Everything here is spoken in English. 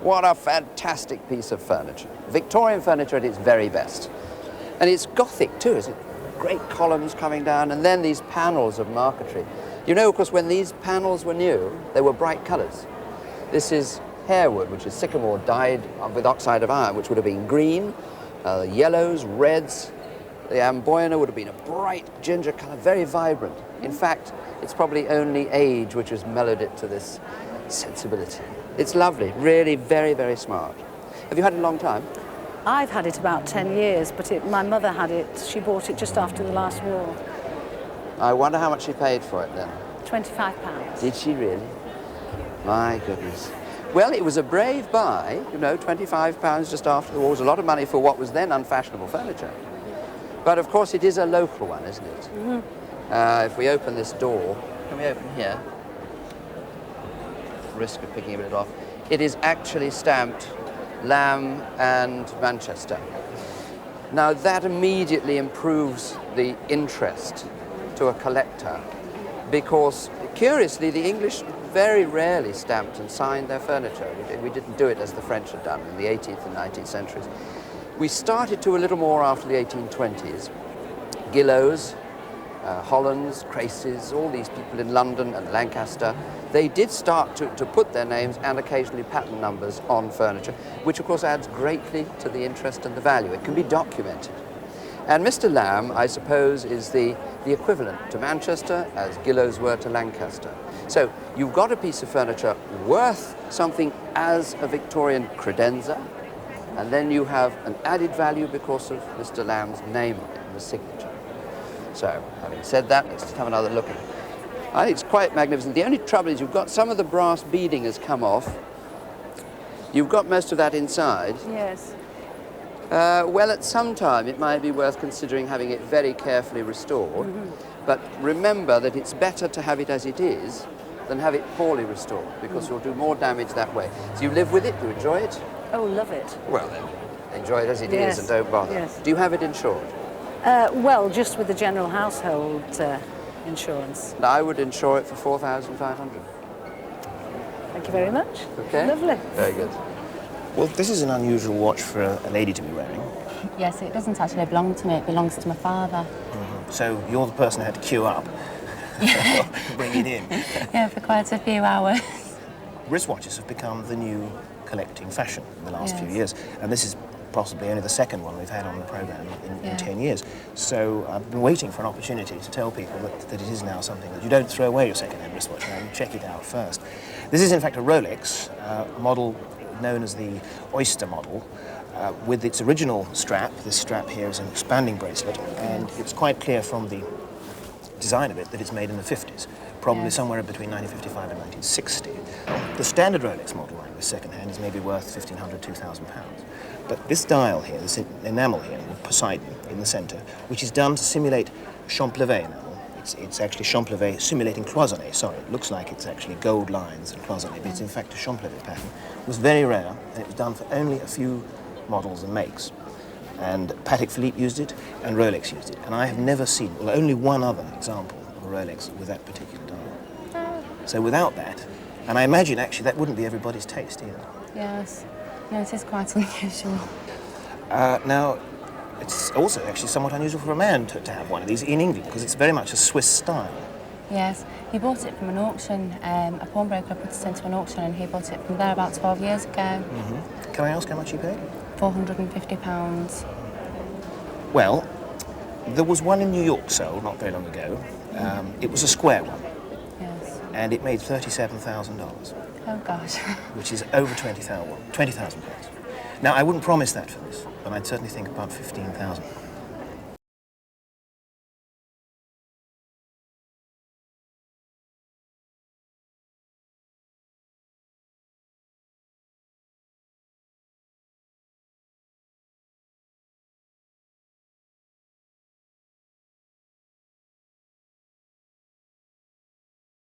What a fantastic piece of furniture. Victorian furniture at its very best. And it's Gothic too, isn't it? Great columns coming down, and then these panels of marquetry. You know, of course, when these panels were new, they were bright colours. This is harewood, which is sycamore dyed with oxide of iron, which would have been green, yellows, reds. The amboyna would have been a bright ginger colour, very vibrant. In fact, it's probably only age which has mellowed it to this sensibility. It's lovely, really very, very smart. Have you had it a long time? I've had it about 10 years, but my mother had it. She bought it just after the last war. I wonder how much she paid for it then. £25. Did she really? My goodness. Well, it was a brave buy, you know, £25 just after the war was a lot of money for what was then unfashionable furniture. But of course it is a local one, isn't it? Mm-hmm. If we open this door, can we open here? Risk of picking a bit off. It is actually stamped Lamb and Manchester. Now that immediately improves the interest to a collector because, curiously, the English very rarely stamped and signed their furniture. We didn't do it as the French had done in the 18th and 19th centuries. We started to a little more after the 1820s. Gillows, Hollands, Craces, all these people in London and Lancaster, they did start to put their names and occasionally patent numbers on furniture, which of course adds greatly to the interest and the value. It can be documented. And Mr. Lamb, I suppose, is the equivalent to Manchester as Gillows were to Lancaster. So you've got a piece of furniture worth something as a Victorian credenza, and then you have an added value because of Mr. Lamb's name on it and the signature. So, having said that, let's just have another look at it. I think it's quite magnificent. The only trouble is you've got some of the brass beading has come off. You've got most of that inside. Yes. Well, at some time it might be worth considering having it very carefully restored. Mm-hmm. But remember that it's better to have it as it is than have it poorly restored, because you'll do more damage that way. So you live with it, you enjoy it? Oh, love it. Well then, enjoy it as it is and don't bother. Yes. Do you have it insured? Well, just with the general household insurance. I would insure it for $4,500. Thank you very much. Okay. Lovely. Very good. Well, this is an unusual watch for a lady to be wearing. Yes, it doesn't actually belong to me, it belongs to my father. Mm-hmm. So you're the person who had to queue up to bring it in. Yeah, for quite a few hours. Wristwatches have become the new collecting fashion in the last few Yes. years, and this is possibly only the second one we've had on the programme in 10 years. So I've been waiting for an opportunity to tell people that it is now something that you don't throw away your second-hand wristwatch, now you check it out first. This is in fact a Rolex, a model known as the Oyster model, with its original strap. This strap here is an expanding bracelet, and it's quite clear from the design of it that it's made in the 50s, probably somewhere between 1955 and 1960. The standard Rolex model like this second-hand is maybe worth £1,500, £2,000. But this dial here, this enamel here, with Poseidon in the centre, which is done to simulate Champlevé enamel. It's actually Champlevé simulating cloisonné. Sorry, it looks like it's actually gold lines and cloisonné, but it's in fact a Champlevé pattern. It was very rare, and it was done for only a few models and makes. And Patek Philippe used it, and Rolex used it. And I have never seen, well, only one other example of a Rolex with that particular dial. So without that, and I imagine actually that wouldn't be everybody's taste either. Yes. No, it is quite unusual. Now, it's also actually somewhat unusual for a man to have one of these in England, because it's very much a Swiss style. Yes, he bought it from an auction. A pawnbroker put it into an auction, and he bought it from there about 12 years ago. Mm-hmm. Can I ask how much he paid? £450. Well, there was one in New York sold not very long ago. It was a square one. Yes. And it made $37,000. Oh, gosh. Which is over £20,000. Now, I wouldn't promise that for this, but I'd certainly think about 15,000.